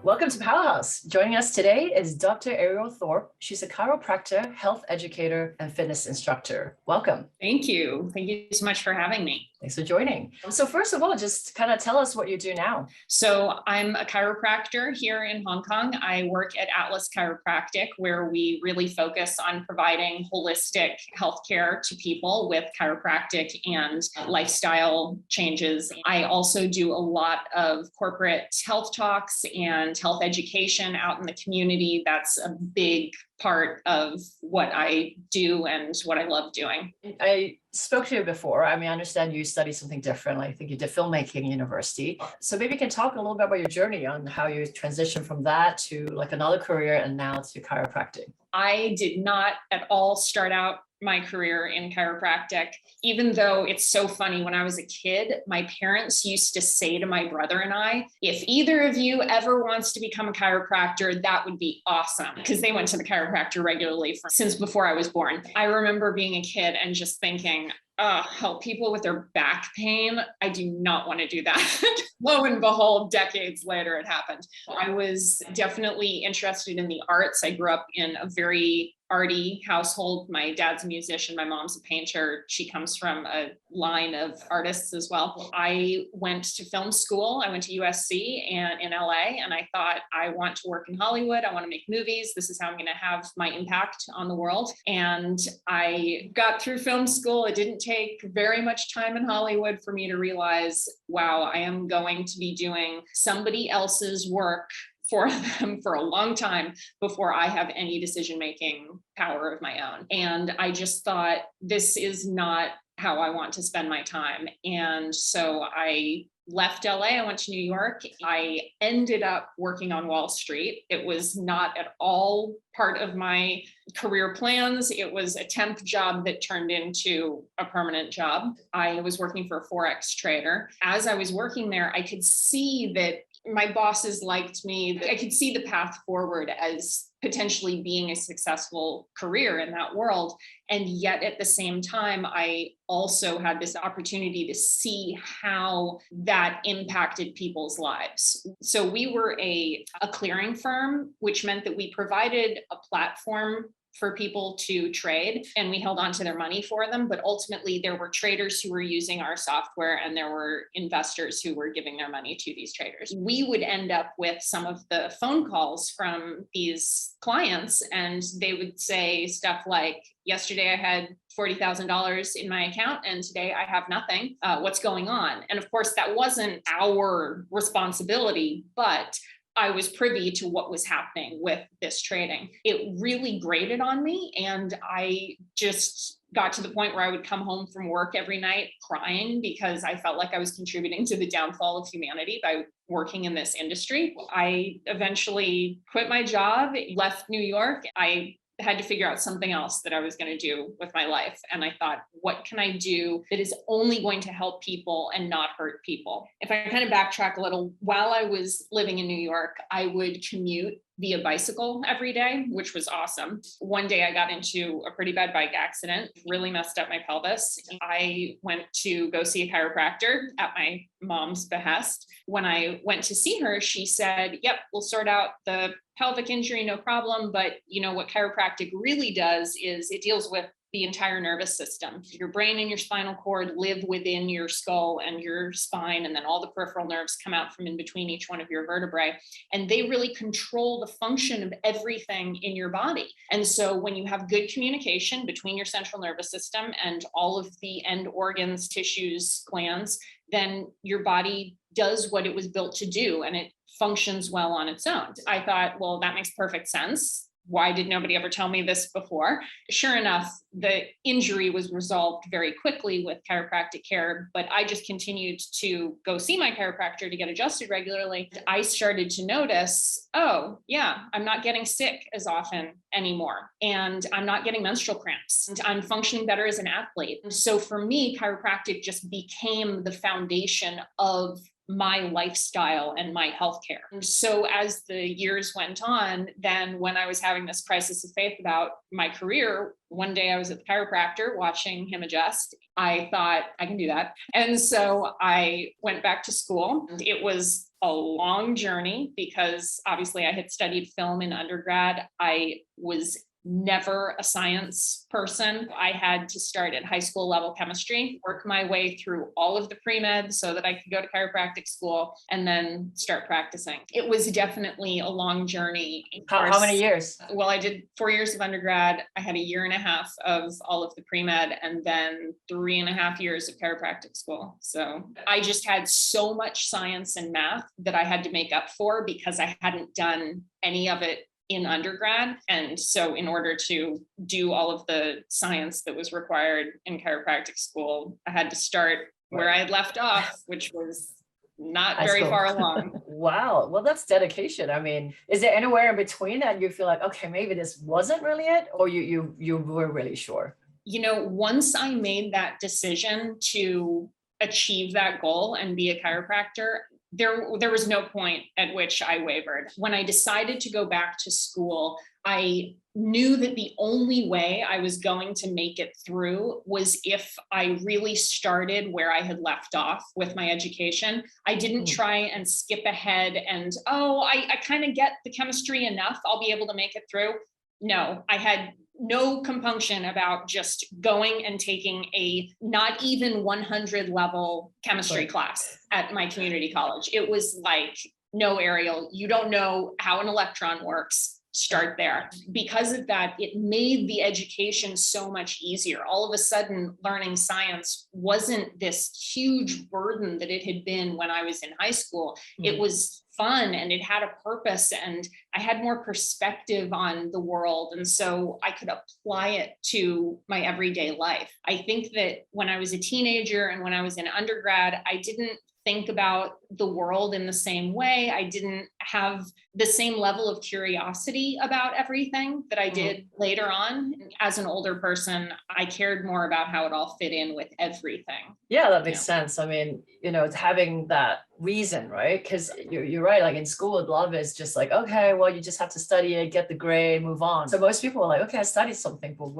Welcome to Powerhouse. Joining us today is Dr. Ariel Thorpe. She's a chiropractor, health educator, and fitness instructor. Welcome. Thank you. Thank you so much for having me. Thanks for joining. So first of all, just kind of tell us what you do now. So I'm a chiropractor here in Hong Kong. I work at Atlas Chiropractic, where we really focus on providing holistic healthcare to people with chiropractic and lifestyle changes. I also do a lot of corporate health talks and health education out in the community. That's a big part of what I do and what I love doing. I spoke to you before. I understand you studied something different. I think you did filmmaking in university. So maybe you can talk a little bit about your journey on how you transitioned from that to like another career and now to chiropractic. I did not at all start out my career in chiropractic, even though it's so funny. When I was a kid, my parents used to say to my brother and I, if either of you ever wants to become a chiropractor, that would be awesome, because they went to the chiropractor regularly since before I was born. I remember being a kid and just thinking, help people with their back pain. I do not want to do that. Lo and behold, decades later, it happened. I was definitely interested in the arts. I grew up in a very arty household. My dad's a musician. My mom's a painter. She comes from a line of artists as well. I went to film school. I went to USC and in LA, and I thought, I want to work in Hollywood. I want to make movies. This is how I'm going to have my impact on the world. And I got through film school. It didn't take very much time in Hollywood for me to realize, wow, I am going to be doing somebody else's work for them for a long time before I have any decision-making power of my own. And I just thought, this is not how I want to spend my time. And so I left LA, I went to New York. I ended up working on Wall Street. It was not at all part of my career plans. It was a temp job that turned into a permanent job. I was working for a Forex trader. As I was working there, I could see that my bosses liked me. I could see the path forward as potentially being a successful career in that world. And yet at the same time, I also had this opportunity to see how that impacted people's lives. So we were a clearing firm, which meant that we provided a platform for people to trade, and we held on to their money for them. But ultimately, there were traders who were using our software, and there were investors who were giving their money to these traders. We would end up with some of the phone calls from these clients, and they would say stuff like, yesterday I had $40,000 in my account, and today I have nothing. What's going on? And of course, that wasn't our responsibility, but I was privy to what was happening with this trading. It really grated on me, and I just got to the point where I would come home from work every night crying because I felt like I was contributing to the downfall of humanity by working in this industry. I eventually quit my job, left New York. I had to figure out something else that I was going to do with my life. And I thought, what can I do that is only going to help people and not hurt people? If I kind of backtrack a little, while I was living in New York, I would commute via bicycle every day, which was awesome. One day I got into a pretty bad bike accident, really messed up my pelvis. I went to go see a chiropractor at my mom's behest. When I went to see her, she said, yep, we'll sort out the pelvic injury, no problem. But you know what chiropractic really does is it deals with the entire nervous system. Your brain and your spinal cord live within your skull and your spine, and then all the peripheral nerves come out from in between each one of your vertebrae. And they really control the function of everything in your body. And so when you have good communication between your central nervous system and all of the end organs, tissues, glands, then your body does what it was built to do, and it functions well on its own. I thought, well, that makes perfect sense. Why did nobody ever tell me this before? Sure enough, the injury was resolved very quickly with chiropractic care, but I just continued to go see my chiropractor to get adjusted regularly. I started to notice, oh yeah, I'm not getting sick as often anymore. And I'm not getting menstrual cramps. And I'm functioning better as an athlete. And so for me, chiropractic just became the foundation of my lifestyle and my healthcare. And so as the years went on, then when I was having this crisis of faith about my career, one day I was at the chiropractor watching him adjust. I thought, I can do that. And so I went back to school. It was a long journey because obviously I had studied film in undergrad. I was never a science person. I had to start at high school level chemistry, work my way through all of the pre-med so that I could go to chiropractic school and then start practicing. It was definitely a long journey. How many years? Well, I did 4 years of undergrad. I had a year and a half of all of the pre-med and then 3.5 years of chiropractic school. So I just had so much science and math that I had to make up for because I hadn't done any of it in undergrad. And so in order to do all of the science that was required in chiropractic school, I had to start where I had left off, which was not very far along. Wow. Well, that's dedication. I mean, is there anywhere in between that you feel like, okay, maybe this wasn't really it, or you were really sure? You know, once I made that decision to achieve that goal and be a chiropractor, there was no point at which I wavered. When I decided to go back to school, I knew that the only way I was going to make it through was if I really started where I had left off with my education. I didn't try and skip ahead and, I kind of get the chemistry enough, I'll be able to make it through. No, I had no compunction about just going and taking a not even 100 level chemistry class at my community college. It was like, no, Ariel, you don't know how an electron works. Start there. Because of that, it made the education so much easier. All of a sudden, learning science wasn't this huge burden that it had been when I was in high school. It was fun and it had a purpose and I had more perspective on the world. And so I could apply it to my everyday life. I think that when I was a teenager and when I was in undergrad, I didn't think about the world in the same way. I didn't have the same level of curiosity about everything that I did later on. As an older person, I cared more about how it all fit in with everything. Yeah, that makes sense. I mean, it's having that reason, right? Because you're right. Like in school, a lot of it is just like, okay, well, you just have to study it, get the grade, move on. So most people are like, okay, I studied something, but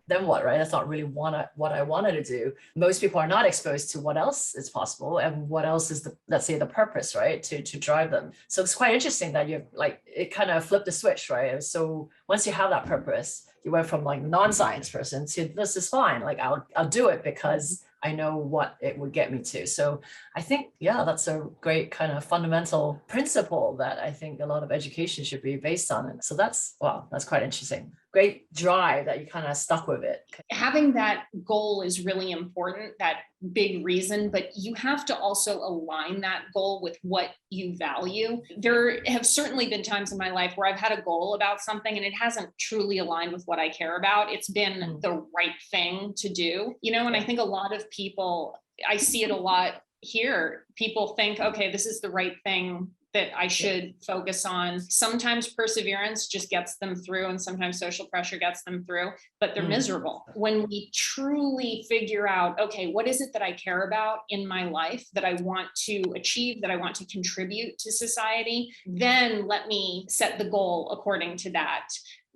then what, right? That's not really what I wanted to do. Most people are not exposed to what else is possible and what else is let's say the purpose, right? To drive them. So it's quite interesting that you've like, it kind of flipped the switch, right? So once you have that purpose, you went from like non-science person to this is fine. Like I'll do it because I know what it would get me to. So I think, that's a great kind of fundamental principle that I think a lot of education should be based on. And so that's quite interesting. Great drive that you kind of stuck with it. Having that goal is really important, that big reason, but you have to also align that goal with what you value. There have certainly been times in my life where I've had a goal about something and it hasn't truly aligned with what I care about. It's been the right thing to do, and I think a lot of people, I see it a lot here. People think, okay, this is the right thing that I should focus on. Sometimes perseverance just gets them through and sometimes social pressure gets them through, but they're miserable. When we truly figure out, okay, what is it that I care about in my life that I want to achieve, that I want to contribute to society, then let me set the goal according to that.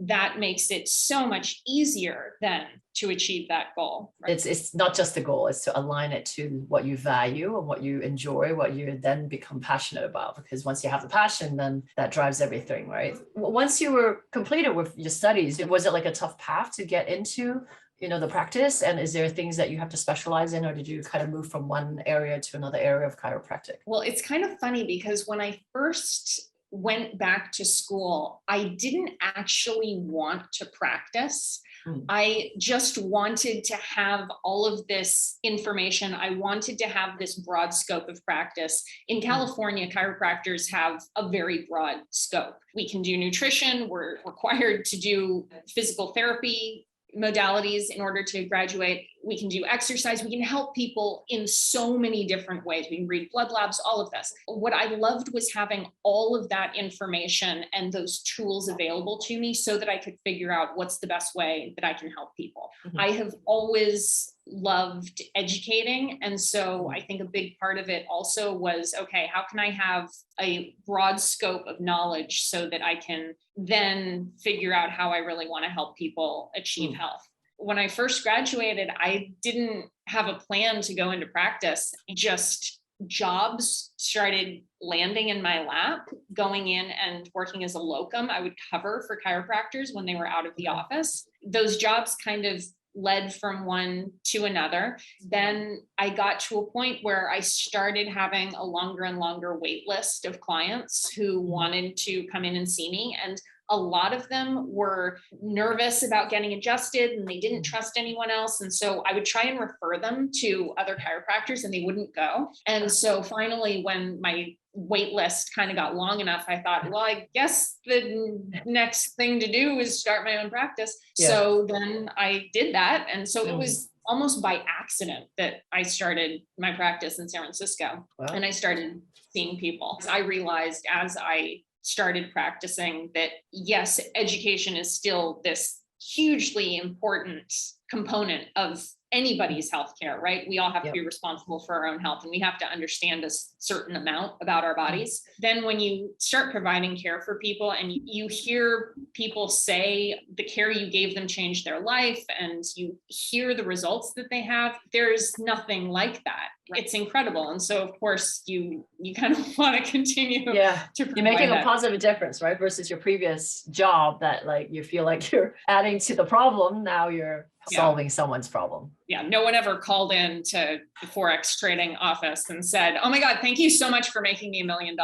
That makes it so much easier then to achieve that goal. Right? It's not just the goal, it's to align it to what you value and what you enjoy, what you then become passionate about. Because once you have the passion, then that drives everything, right? Once you were completed with your studies, was it like a tough path to get into the practice? And is there things that you have to specialize in, or did you kind of move from one area to another area of chiropractic? Well, it's kind of funny because when I first went back to school, I didn't actually want to practice. I just wanted to have all of this information. I wanted to have this broad scope of practice. In California, chiropractors have a very broad scope. We can do nutrition. We're required to do physical therapy modalities in order to graduate. we can do exercise, we can help people in so many different ways. We can read blood labs, all of this. What I loved was having all of that information and those tools available to me so that I could figure out what's the best way that I can help people. I have always loved educating. And so I think a big part of it also was, okay, how can I have a broad scope of knowledge so that I can then figure out how I really want to help people achieve health? When I first graduated, I didn't have a plan to go into practice. Just jobs started landing in my lap, going in and working as a locum. I would cover for chiropractors when they were out of the office. Those jobs kind of led from one to another. Then I got to a point where I started having a longer and longer wait list of clients who wanted to come in and see me. And a lot of them were nervous about getting adjusted and they didn't trust anyone else. And so I would try and refer them to other chiropractors and they wouldn't go. And so finally, when my wait list kind of got long enough, I thought, well, I guess the next thing to do is start my own practice. So then I did that. And so it was almost by accident that I started my practice in San Francisco. And I started seeing people. So I realized as I started practicing that, yes, education is still this hugely important component of anybody's healthcare, right? We all have to be responsible for our own health and we have to understand a certain amount about our bodies. Then when you start providing care for people and you hear people say the care you gave them changed their life and you hear the results that they have, there's nothing like that. It's incredible. And so of course you kind of want to continue to you're making a positive difference, right? Versus your previous job that like you feel like you're adding to the problem. Now you're solving someone's problem. Yeah, no one ever called in to the Forex trading office and said, oh my God, thank you so much for making me $1 million.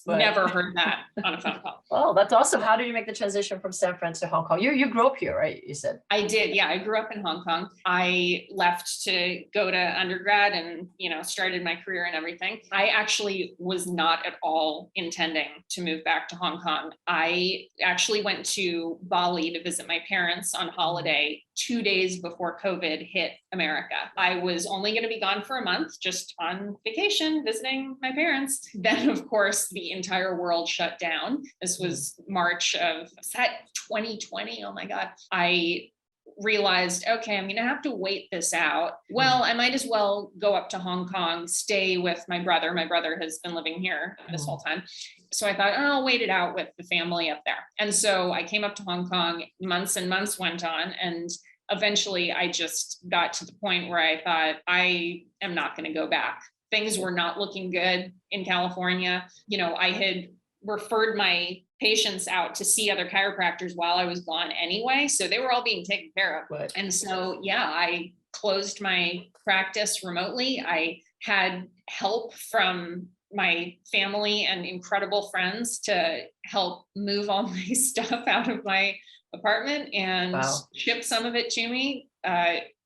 Never heard that on a phone call. Oh, that's awesome. How did you make the transition from San Fran to Hong Kong? You grew up here, right? You said. I did. Yeah, I grew up in Hong Kong. I left to go to undergrad and, started my career and everything. I actually was not at all intending to move back to Hong Kong. I actually went to Bali to visit my parents on holiday 2 days before COVID hit America. I was only going to be gone for a month, just on vacation, visiting my parents. Then, of course, the entire world shut down. This was March of 2020. Oh my God. I realized, okay, I'm going to have to wait this out. Well, I might as well go up to Hong Kong, stay with my brother. My brother has been living here this whole time. So I thought, I'll wait it out with the family up there. And so I came up to Hong Kong, months and months went on. And eventually I just got to the point where I thought, I am not going to go back. Things were not looking good in California. I had referred my patients out to see other chiropractors while I was gone anyway. So they were all being taken care of. Right. And so, I closed my practice remotely. I had help from my family and incredible friends to help move all my stuff out of my apartment and ship some of it to me,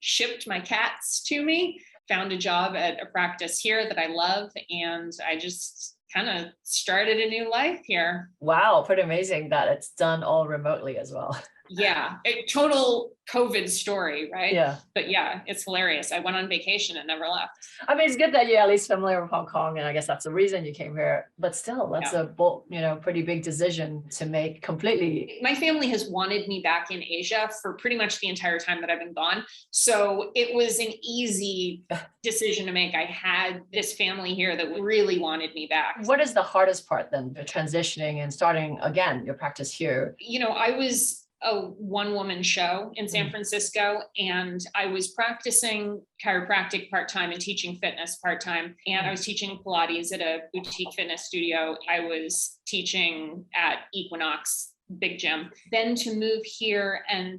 shipped my cats to me, found a job at a practice here that I love. And I just kind of started a new life here. Wow, pretty amazing that it's done all remotely as well. Yeah, a total COVID story, right? Yeah. But yeah, it's hilarious. I went on vacation and never left. I mean, it's good that you're at least familiar with Hong Kong, and I guess that's the reason you came here. But still, that's a bold, pretty big decision to make completely. My family has wanted me back in Asia for pretty much the entire time that I've been gone. So it was an easy decision to make. I had this family here that really wanted me back. What is the hardest part then, transitioning and starting again your practice here? I was a one-woman show in San Francisco, and I was practicing chiropractic part-time and teaching fitness part-time. And I was teaching Pilates at a boutique fitness studio. I was teaching at Equinox, big gym. Then to move here and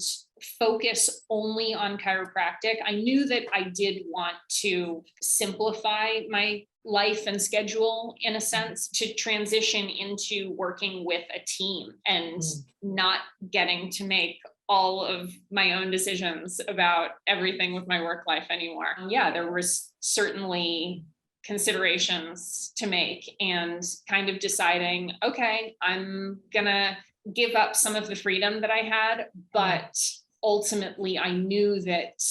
focus only on chiropractic, I knew that I did want to simplify my life and schedule in a sense to transition into working with a team and not getting to make all of my own decisions about everything with my work life anymore. Yeah, there was certainly considerations to make and kind of deciding, okay, I'm gonna give up some of the freedom that I had, but ultimately I knew that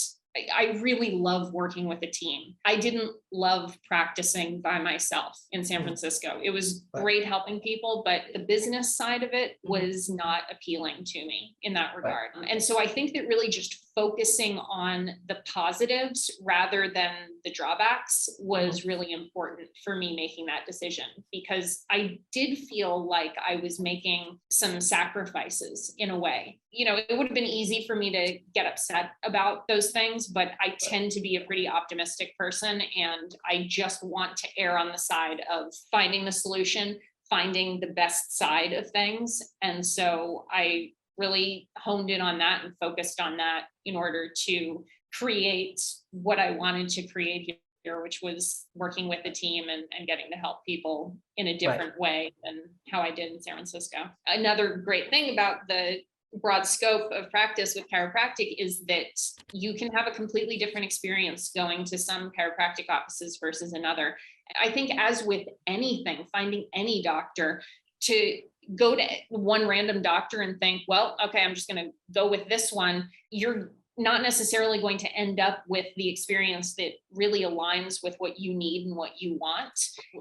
I really love working with a team. I didn't love practicing by myself in San Francisco. It was great helping people, but the business side of it was not appealing to me in that regard. And so I think that really just focusing on the positives rather than the drawbacks was really important for me making that decision, because I did feel like I was making some sacrifices in a way. It would have been easy for me to get upset about those things, but I tend to be a pretty optimistic person, and I just want to err on the side of finding the solution, finding the best side of things. And so I really honed in on that and focused on that in order to create what I wanted to create here, which was working with the team and getting to help people in a different way than how I did in San Francisco. Another great thing about the broad scope of practice with chiropractic is that you can have a completely different experience going to some chiropractic offices versus another. I think, as with anything, finding any doctor, to go to one random doctor and think, well, okay, I'm just going to go with this one, you're not necessarily going to end up with the experience that really aligns with what you need and what you want.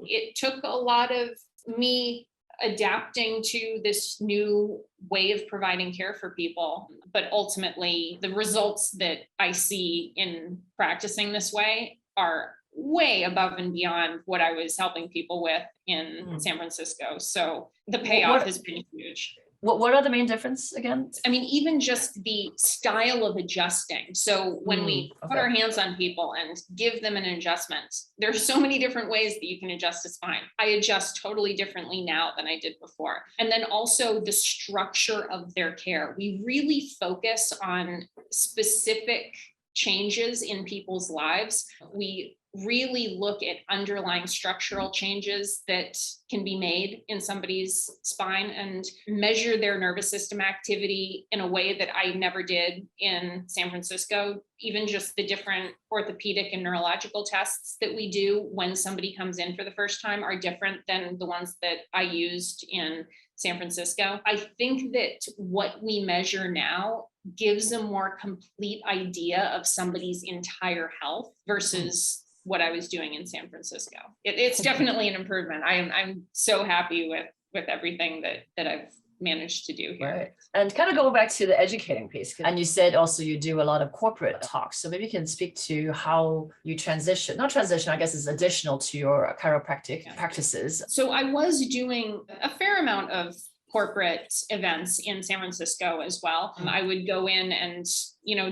It took a lot of me adapting to this new way of providing care for people. But ultimately, the results that I see in practicing this way are way above and beyond what I was helping people with in San Francisco. So the payoff has been huge. What are the main difference again? I mean, even just the style of adjusting. So when we put our hands on people and give them an adjustment, there's so many different ways that you can adjust a spine. I adjust totally differently now than I did before. And then also the structure of their care. We really focus on specific changes in people's lives. We really look at underlying structural changes that can be made in somebody's spine and measure their nervous system activity in a way that I never did in San Francisco. Even just the different orthopedic and neurological tests that we do when somebody comes in for the first time are different than the ones that I used in San Francisco. I think that what we measure now gives a more complete idea of somebody's entire health versus what I was doing in San Francisco. It's definitely an improvement. I'm so happy with everything that I've managed to do here. Right. And kind of go back to the educating piece. And you said also you do a lot of corporate talks. So maybe you can speak to how you not transition, I guess is additional to your chiropractic practices. So I was doing a fair amount of corporate events in San Francisco as well. I would go in and,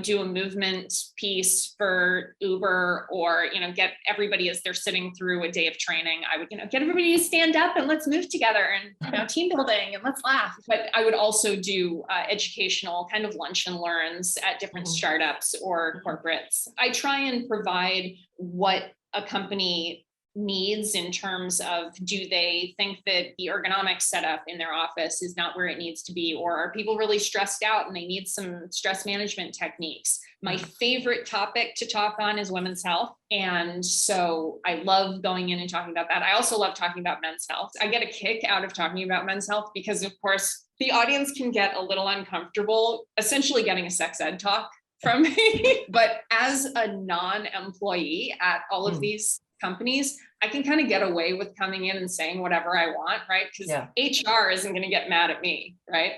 do a movement piece for Uber, or, get everybody, as they're sitting through a day of training, I would, get everybody to stand up and let's move together and, team building and let's laugh. But I would also do educational kind of lunch and learns at different startups or corporates. I try and provide what a company needs in terms of, do they think that the ergonomic setup in their office is not where it needs to be, or are people really stressed out and they need some stress management techniques? My favorite topic to talk on is women's health. And so I love going in and talking about that. I also love talking about men's health. I get a kick out of talking about men's health because, of course, the audience can get a little uncomfortable essentially getting a sex ed talk from me. But as a non-employee at all of these companies, I can kind of get away with coming in and saying whatever I want, right? Because HR isn't going to get mad at me, right?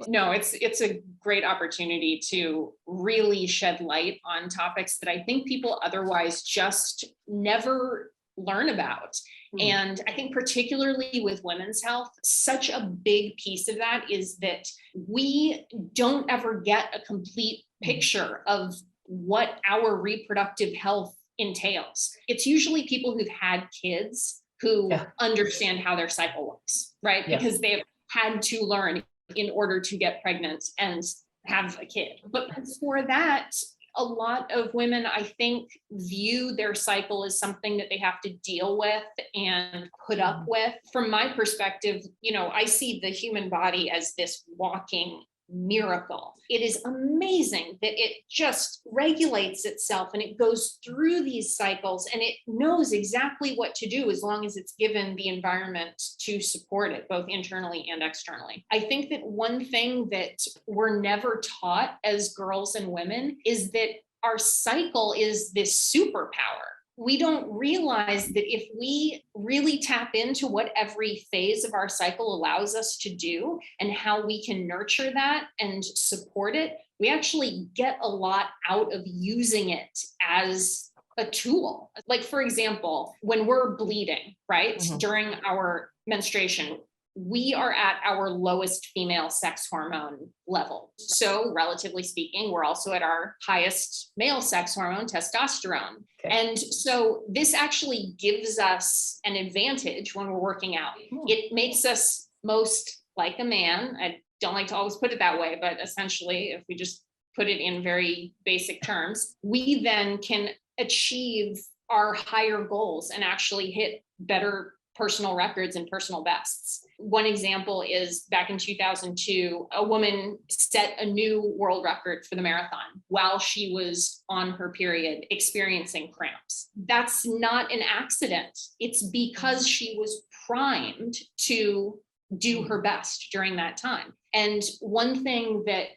No, it's a great opportunity to really shed light on topics that I think people otherwise just never learn about. And I think particularly with women's health, such a big piece of that is that we don't ever get a complete picture of what our reproductive health entails. It's usually people who've had kids who understand how their cycle works, right? Because they've had to learn in order to get pregnant and have a kid. But before that, a lot of women, I think, view their cycle as something that they have to deal with and put up with. From my perspective, I see the human body as this walking miracle. It is amazing that it just regulates itself and it goes through these cycles and it knows exactly what to do as long as it's given the environment to support it, both internally and externally. I think that one thing that we're never taught as girls and women is that our cycle is this superpower. We don't realize that if we really tap into what every phase of our cycle allows us to do and how we can nurture that and support it, we actually get a lot out of using it as a tool. Like, for example, when we're bleeding, right, during our menstruation, we are at our lowest female sex hormone level. So relatively speaking, we're also at our highest male sex hormone, testosterone. Okay. And so this actually gives us an advantage when we're working out. It makes us most like a man. I don't like to always put it that way, but essentially, if we just put it in very basic terms, we then can achieve our higher goals and actually hit better personal records and personal bests. One example is back in 2002, a woman set a new world record for the marathon while she was on her period experiencing cramps. That's not an accident. It's because she was primed to do her best during that time. And one thing that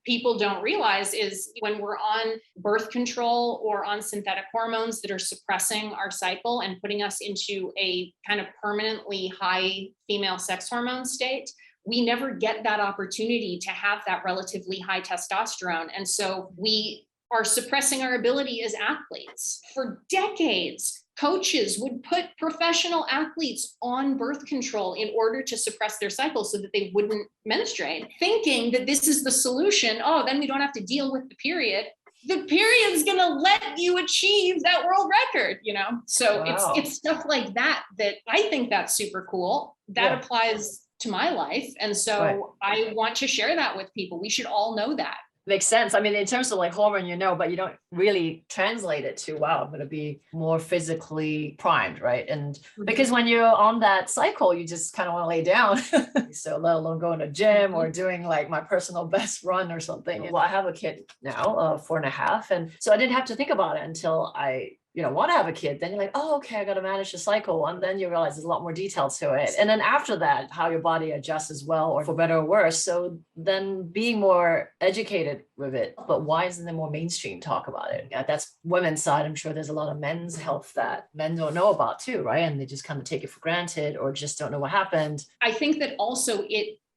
people don't realize is when we're on birth control or on synthetic hormones that are suppressing our cycle and putting us into a kind of permanently high female sex hormone state, we never get that opportunity to have that relatively high testosterone. And so we are suppressing our ability as athletes. For decades, coaches would put professional athletes on birth control in order to suppress their cycle so that they wouldn't menstruate, thinking that this is the solution. Oh, then we don't have to deal with the period. The period's going to let you achieve that world record, you know? So wow. It's stuff like that I think that's super cool. That applies to my life. And so I want to share that with people. We should all know that. Makes sense. I mean, in terms of like hormone, you know, but you don't really translate it to, wow, I'm going to be more physically primed, right? And because when you're on that cycle, you just kind of want to lay down. So let alone going to gym or doing like my personal best run or something. Well, I have a kid now, 4.5. And so I didn't have to think about it until I want to have a kid. Then you're like, oh, okay, I got to manage the cycle. And then you realize there's a lot more detail to it. And then after that, how your body adjusts as well, or for better or worse. So then being more educated with it, but why isn't there more mainstream talk about it? That's women's side. I'm sure there's a lot of men's health that men don't know about too, right? And they just kind of take it for granted or just don't know what happened. I think that also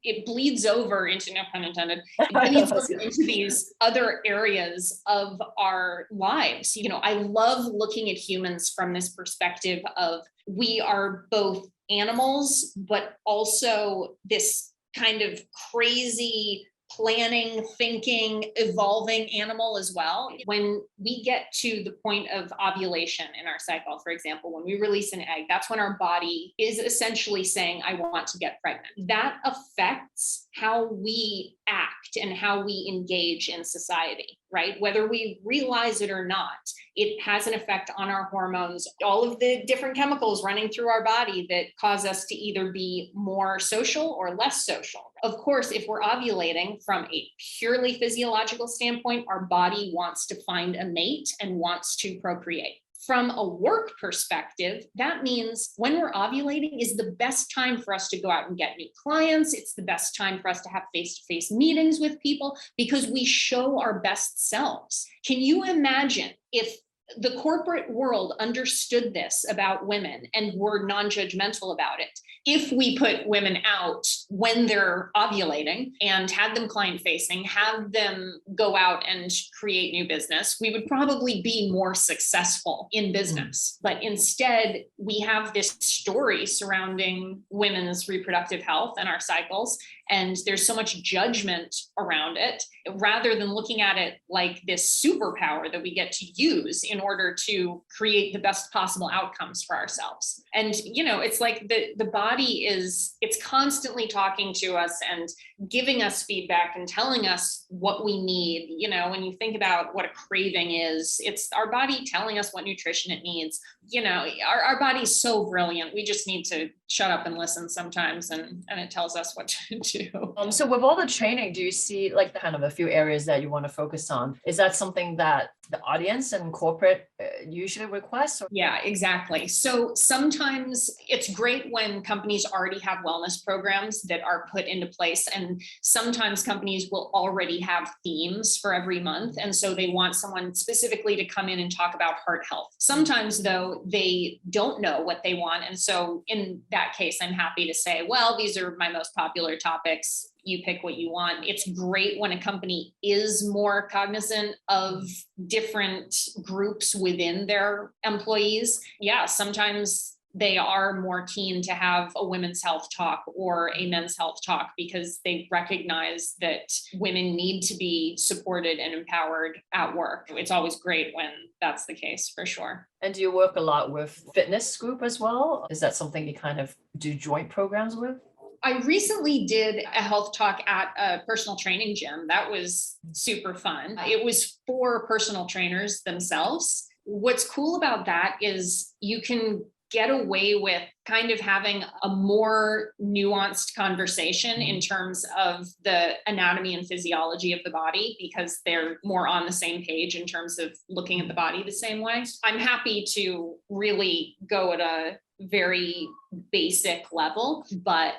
it bleeds over into, no pun intended, it bleeds over into these other areas of our lives. I love looking at humans from this perspective of we are both animals, but also this kind of crazy planning, thinking, evolving animal as well. When we get to the point of ovulation in our cycle, for example, when we release an egg, that's when our body is essentially saying, I want to get pregnant. That affects how we act and how we engage in society, right? Whether we realize it or not, it has an effect on our hormones, all of the different chemicals running through our body that cause us to either be more social or less social. Of course, if we're ovulating from a purely physiological standpoint, our body wants to find a mate and wants to procreate. From a work perspective, that means when we're ovulating is the best time for us to go out and get new clients. It's the best time for us to have face-to-face meetings with people because we show our best selves. Can you imagine if the corporate world understood this about women and were non-judgmental about it? If we put women out when they're ovulating and had them client facing, have them go out and create new business, we would probably be more successful in business. But instead, we have this story surrounding women's reproductive health and our cycles. And there's so much judgment around it, rather than looking at it like this superpower that we get to use in order to create the best possible outcomes for ourselves. And, it's like the body it's constantly talking to us and giving us feedback and telling us what we need. When you think about what a craving is, it's our body telling us what nutrition it needs. Our body's so brilliant. We just need to shut up and listen sometimes, and it tells us what to do. So with all the training, do you see like kind of a few areas that you want to focus on? Is that something that the audience and corporate usually request? Or? Yeah, exactly. So sometimes it's great when companies already have wellness programs that are put into place. And sometimes companies will already have themes for every month. And so they want someone specifically to come in and talk about heart health. Sometimes, though, they don't know what they want. And so in that case, I'm happy to say, well, these are my most popular topics. You pick what you want. It's great when a company is more cognizant of different groups within their employees. Yeah, sometimes they are more keen to have a women's health talk or a men's health talk because they recognize that women need to be supported and empowered at work. It's always great when that's the case, for sure. And do you work a lot with fitness group as well? Is that something you kind of do joint programs with? I recently did a health talk at a personal training gym. That was super fun. It was for personal trainers themselves. What's cool about that is you can get away with kind of having a more nuanced conversation in terms of the anatomy and physiology of the body, because they're more on the same page in terms of looking at the body the same way. I'm happy to really go at a very basic level, but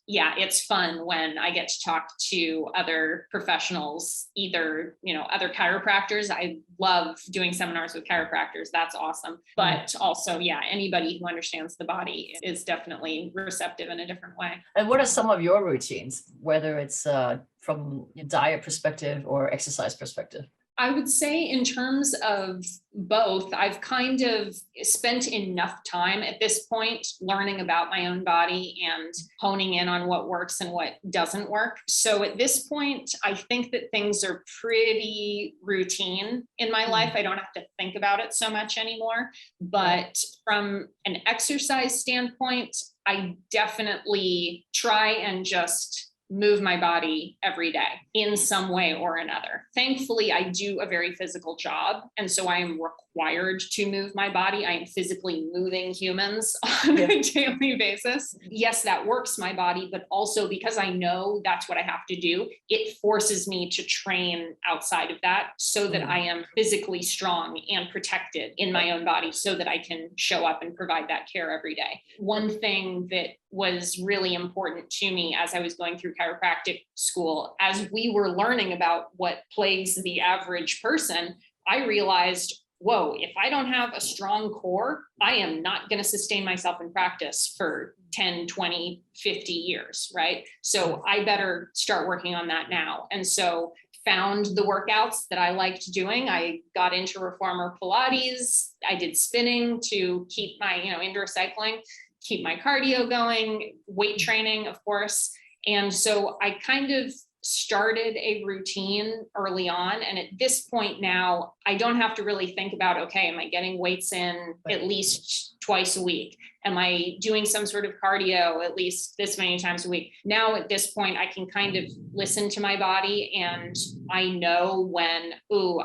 yeah, it's fun when I get to talk to other professionals, either, other chiropractors. I love doing seminars with chiropractors. That's awesome. But also, yeah, anybody who understands the body is definitely receptive in a different way. And what are some of your routines, whether it's from a diet perspective or exercise perspective? I would say in terms of both, I've kind of spent enough time at this point learning about my own body and honing in on what works and what doesn't work. So at this point, I think that things are pretty routine in my life. I don't have to think about it so much anymore. But from an exercise standpoint, I definitely try and just move my body every day in some way or another. Thankfully, I do a very physical job. And so I am required to move my body. I am physically moving humans on a daily basis. Yes, that works my body, but also because I know that's what I have to do, it forces me to train outside of that so that I am physically strong and protected in my own body so that I can show up and provide that care every day. One thing that was really important to me as I was going through chiropractic school, as we were learning about what plagues the average person, I realized, whoa, if I don't have a strong core, I am not going to sustain myself in practice for 10, 20, 50 years, right? So I better start working on that now. And so found the workouts that I liked doing. I got into reformer Pilates. I did spinning to keep my, indoor cycling, keep my cardio going, weight training, of course. And so I kind of started a routine early on. And at this point now, I don't have to really think about, okay, am I getting weights in at least twice a week? Am I doing some sort of cardio at least this many times a week? Now at this point, I can kind of listen to my body and I know when,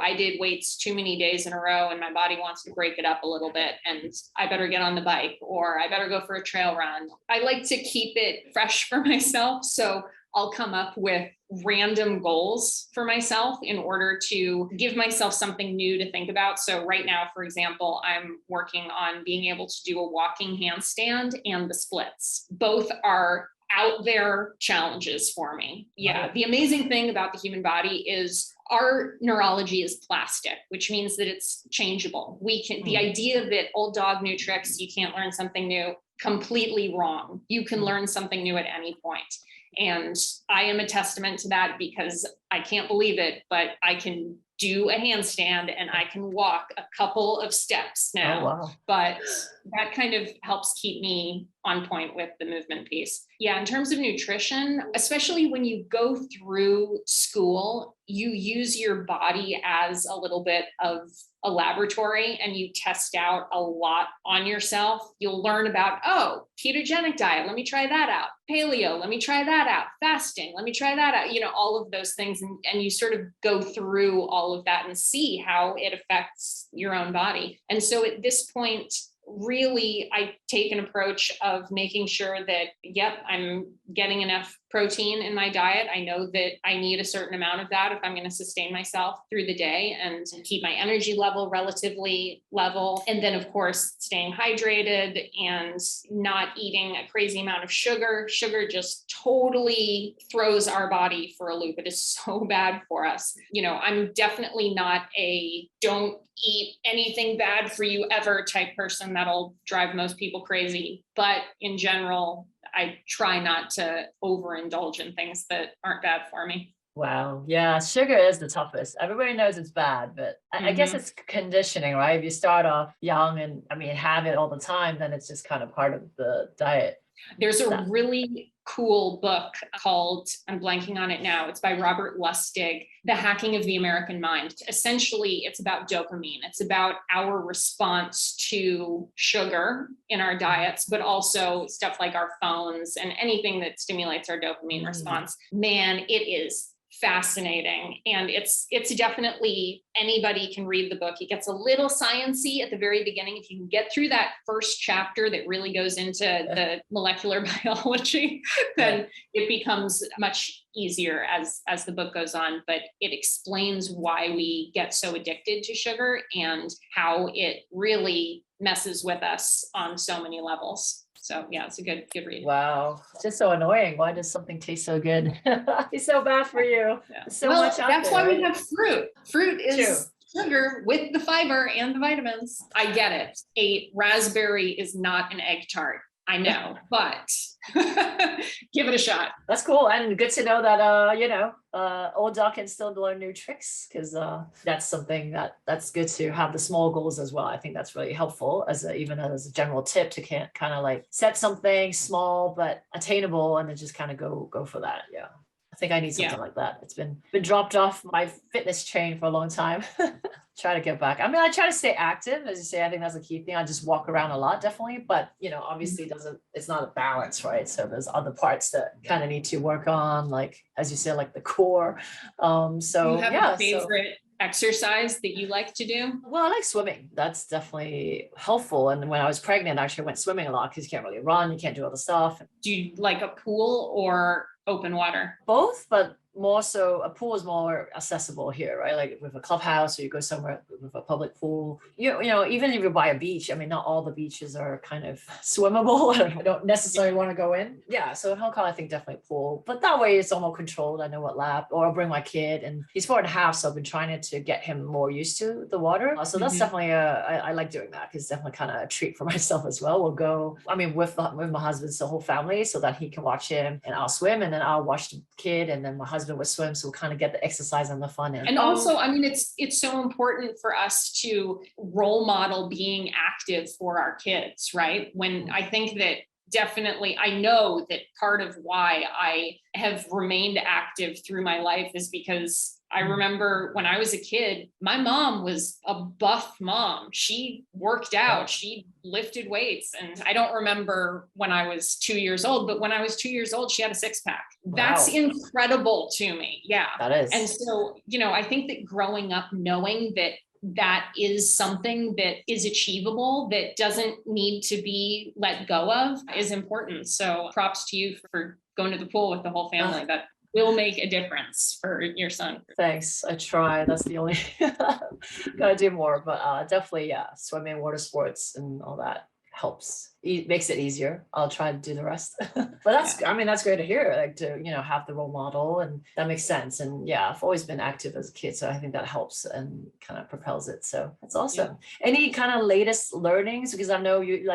I did weights too many days in a row and my body wants to break it up a little bit and I better get on the bike or I better go for a trail run. I like to keep it fresh for myself. So I'll come up with random goals for myself in order to give myself something new to think about. So right now, for example, I'm working on being able to do a walking handstand and the splits. Both are out there challenges for me. Yeah. The amazing thing about the human body is our neurology is plastic, which means that it's changeable. The idea that old dog, new tricks, you can't learn something new, completely wrong. You can learn something new at any point. And I am a testament to that because I can't believe it, but I can do a handstand and I can walk a couple of steps now. Oh, wow. But that kind of helps keep me on point with the movement piece. Yeah, in terms of nutrition, especially when you go through school, you use your body as a little bit of a laboratory and you test out a lot on yourself. You'll learn about, ketogenic diet, let me try that out. Paleo, let me try that out. Fasting, let me try that out. All of those things. And you sort of go through all of that and see how it affects your own body. And so at this point, really, I take an approach of making sure that, I'm getting enough protein in my diet. I know that I need a certain amount of that if I'm going to sustain myself through the day and keep my energy level relatively level. And then, of course, staying hydrated and not eating a crazy amount of sugar. Sugar just totally throws our body for a loop. It is so bad for us. I'm definitely not a don't eat anything bad for you ever type person. That'll drive most people crazy. But in general, I try not to overindulge in things that aren't bad for me. Wow. Yeah. Sugar is the toughest. Everybody knows it's bad, but I guess it's conditioning, right? If you start off young and have it all the time, then it's just kind of part of the diet. There's a really cool book called, I'm blanking on it now, it's by Robert Lustig, The Hacking of the American Mind. Essentially, it's about dopamine. It's about our response to sugar in our diets, but also stuff like our phones and anything that stimulates our dopamine response. Man, it is fascinating. And it's definitely, anybody can read the book. It gets a little sciencey at the very beginning. If you can get through that first chapter that really goes into the molecular biology, then it becomes much easier as the book goes on. But it explains why we get so addicted to sugar and how it really messes with us on so many levels. So yeah, it's a good read. Wow. It's just so annoying. Why does something taste so good? It's so bad for you. Yeah. So much out that's there, why right? we have fruit. Fruit is sugar with the fiber and the vitamins. I get it. A raspberry is not an egg tart. I know, but give it a shot. That's cool. And good to know that, old dog can still learn new tricks, because that's something that's good to have the small goals as well. I think that's really helpful even as a general tip to kind of like set something small but attainable and then just kind of go for that. Yeah. I think I need something like that. It's been dropped off my fitness chain for a long time. Try to get back. I try to stay active, as you say. I think that's a key thing. I just walk around a lot, definitely, but obviously it's not a balance, right? So there's other parts that kind of need to work on, like, as you said, like the core. Do you have a favorite exercise that you like to do? Well, I like swimming. That's definitely helpful. And when I was pregnant, I actually went swimming a lot because you can't really run, you can't do all the stuff. Do you like a pool or open water? Both, but more so a pool is more accessible here, right? Like with a clubhouse, or you go somewhere with a public pool. Even if you're by a beach, not all the beaches are kind of swimmable. I don't necessarily want to go in. Yeah, so in Hong Kong, I think definitely pool, but that way it's all more controlled. I know what lap, or I'll bring my kid, and he's 4.5, so I've been trying to get him more used to the water. So that's definitely I like doing that, because it's definitely kind of a treat for myself as well. We'll go, with my husband's the whole family, so that he can watch him and I'll swim, and then I'll watch the kid, and then my husband would swim, so we'll kind of get the exercise and the fun in. And also, it's so important for us to role model being active for our kids, right? When I think that definitely, I know that part of why I have remained active through my life is because I remember when I was a kid, my mom was a buff mom. She worked out, she lifted weights. And I don't remember when I was 2 years old, but when I was 2 years old, she had a 6-pack. Wow. That's incredible to me. Yeah. That is. And so, I think that growing up knowing that is something that is achievable, that doesn't need to be let go of, is important. So props to you for going to the pool with the whole family. That will make a difference for your son. Thanks. I try. That's the only gotta do more, but definitely, swimming, water sports, and all that helps. Makes it easier. I'll try to do the rest. But that's great to hear, like, to have the role model, and that makes sense. And I've always been active as a kid, so I think that helps and kind of propels it. So that's awesome. Any kind of latest learnings? Because I know you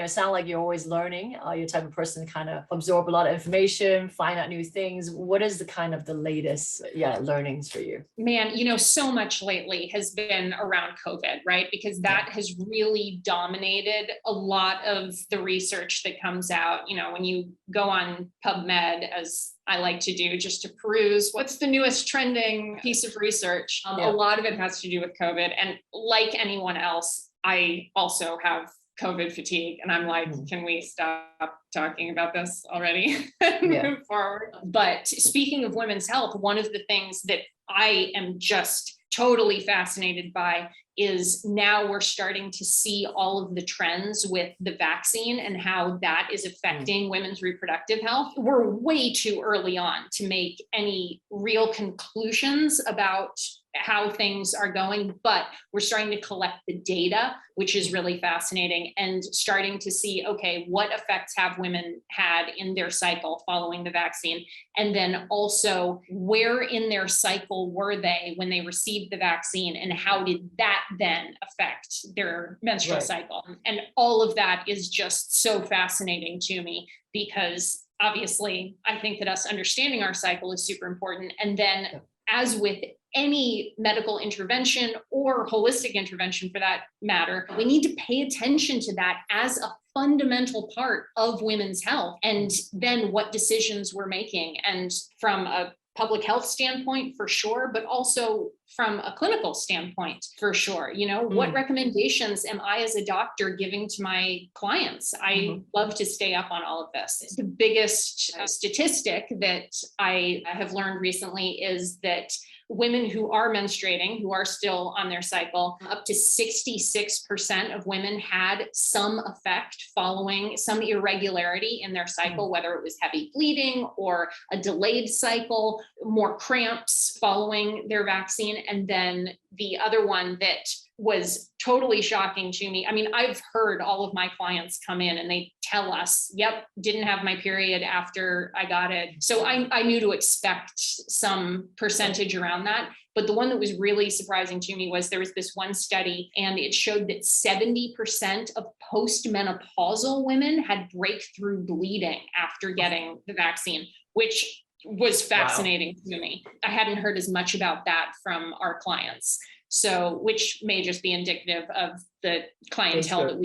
sound like you're always learning. You're the type of person to kind of absorb a lot of information, find out new things. What is the kind of the latest learnings for you? Man, so much lately has been around COVID, right? Because that has really dominated a lot of the research that comes out. When you go on PubMed, as I like to do, just to peruse what's the newest trending piece of research. A lot of it has to do with COVID. And like anyone else, I also have COVID fatigue. And I'm like, can we stop talking about this already and move forward? But speaking of women's health, one of the things that I am just totally fascinated by is now we're starting to see all of the trends with the vaccine and how that is affecting women's reproductive health. We're way too early on to make any real conclusions about how things are going, but we're starting to collect the data, which is really fascinating, and starting to see, okay, what effects have women had in their cycle following the vaccine? And then also, where in their cycle were they when they received the vaccine, and how did that then affect their menstrual cycle? And all of that is just so fascinating to me, because obviously I think that us understanding our cycle is super important. And then, as with any medical intervention or holistic intervention for that matter, we need to pay attention to that as a fundamental part of women's health, and then what decisions we're making. And from a public health standpoint, for sure, but also from a clinical standpoint, for sure. You know, what recommendations am I as a doctor giving to my clients? I love to stay up on all of this. The biggest statistic that I have learned recently is that women who are menstruating, who are still on their cycle, up to 66% of women had some effect following some irregularity in their cycle, whether it was heavy bleeding or a delayed cycle, more cramps following their vaccine. And then the other one that was totally shocking to me. I mean, I've heard all of my clients come in and they tell us, yep, didn't have my period after I got it. So I knew to expect some percentage around that. But the one that was really surprising to me was there was this one study, and it showed that 70% of postmenopausal women had breakthrough bleeding after getting the vaccine, which was fascinating to me. I hadn't heard as much about that from our clients. So, which may just be indicative of the clientele that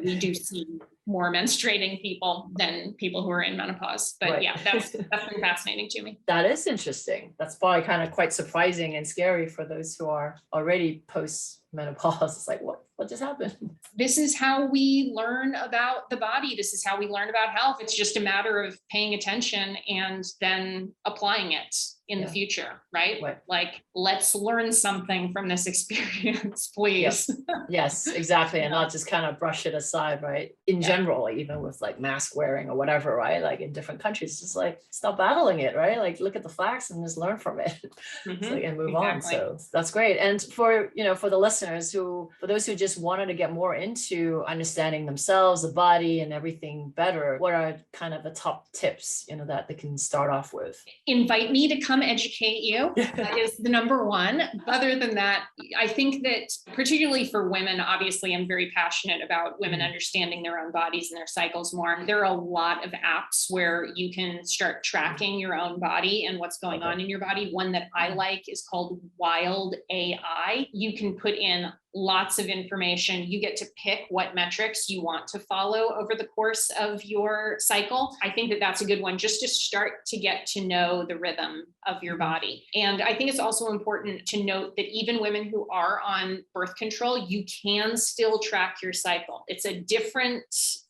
we do see more menstruating people than people who are in menopause. But yeah, that's been fascinating to me. That is interesting. That's probably kind of quite surprising and scary for those who are already post-menopause. It's like, what just happened? This is how we learn about the body. This is how we learn about health. It's just a matter of paying attention and then applying it in the future, right? Like, let's learn something from this experience, please. Yes, exactly. And not just kind of brush it aside, right? In general, even with like mask wearing or whatever, right? Like in different countries, just like stop battling it, right? Like look at the facts and just learn from it and move on. So that's great. And for, for the listeners for those who just wanted to get more into understanding themselves, the body and everything better, what are kind of the top tips, that they can start off with? Invite me to come educate you. That is the number one. Other than that, I think that particularly for women, obviously I'm very passionate about women understanding their own bodies and their cycles more. There are a lot of apps where you can start tracking your own body and what's going on in your body. One that I like is called Wild AI. You can put in lots of information. You get to pick what metrics you want to follow over the course of your cycle. I think that that's a good one, just to start to get to know the rhythm of your body. And I think it's also important to note that even women who are on birth control, you can still track your cycle. It's a different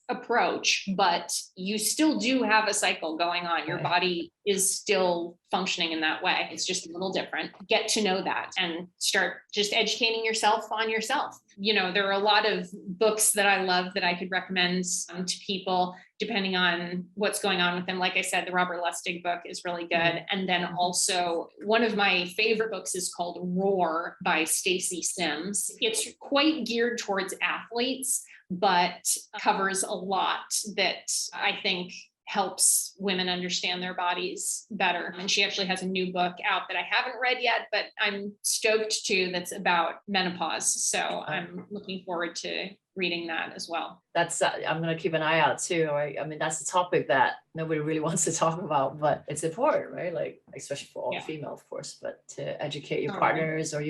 approach, but you still do have a cycle going on. Your body is still functioning in that way. It's just a little different. Get to know that and start just educating yourself on yourself. There are a lot of books that I love that I could recommend to people depending on what's going on with them. Like I said, the Robert Lustig book is really good. And then also one of my favorite books is called Roar by Stacy Sims. It's quite geared towards athletes, but covers a lot that I think helps women understand their bodies better. And she actually has a new book out that I haven't read yet, but I'm stoked to, that's about menopause. So I'm looking forward to reading that as well. That's, I'm going to keep an eye out too. I mean, that's a topic that nobody really wants to talk about, but it's important, right? Like, especially for all female, of course, but to educate your partners, or,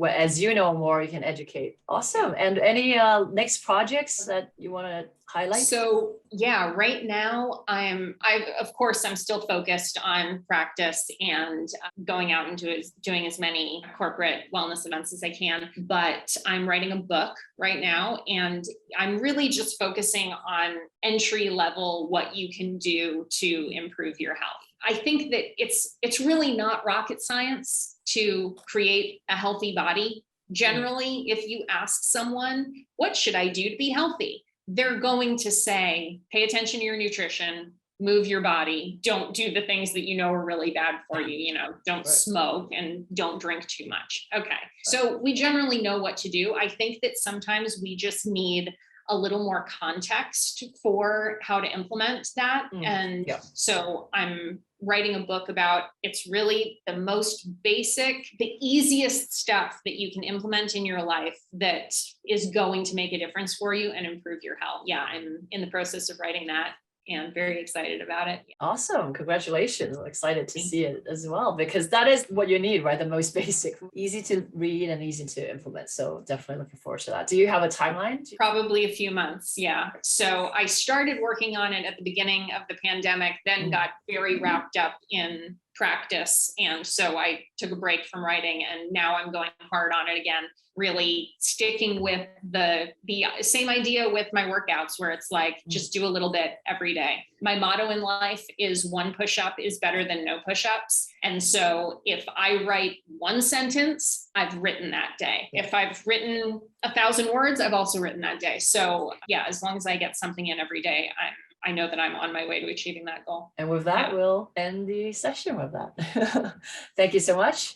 as you know more, you can educate. Awesome. And any next projects that you want to highlight? So right now I'm still focused on practice and going out and doing as many corporate wellness events as I can, but I'm writing a book right now, and I'm really just focusing on entry level, what you can do to improve your health. I think that it's really not rocket science to create a healthy body. Generally, if you ask someone, what should I do to be healthy? They're going to say, pay attention to your nutrition, move your body, don't do the things that you know are really bad for you, don't smoke and don't drink too much. Okay. So we generally know what to do. I think that sometimes we just need a little more context for how to implement that. And so I'm writing a book about, it's really the most basic, the easiest stuff that you can implement in your life that is going to make a difference for you and improve your health. Yeah, I'm in the process of writing that and very excited about it. Awesome. Congratulations. I'm excited to see it as well, because that is what you need, right? The most basic, easy to read and easy to implement. So definitely looking forward to that. Do you have a timeline? Probably a few months. Yeah. So I started working on it at the beginning of the pandemic, then got very wrapped up in practice. And so I took a break from writing, and now I'm going hard on it again, really sticking with the same idea with my workouts, where it's like, just do a little bit every day. My motto in life is one push-up is better than no push-ups. And so if I write one sentence, I've written that day. If I've written 1,000 words, I've also written that day. So yeah, as long as I get something in every day, I know that I'm on my way to achieving that goal. And with that, we'll end the session with that. Thank you so much.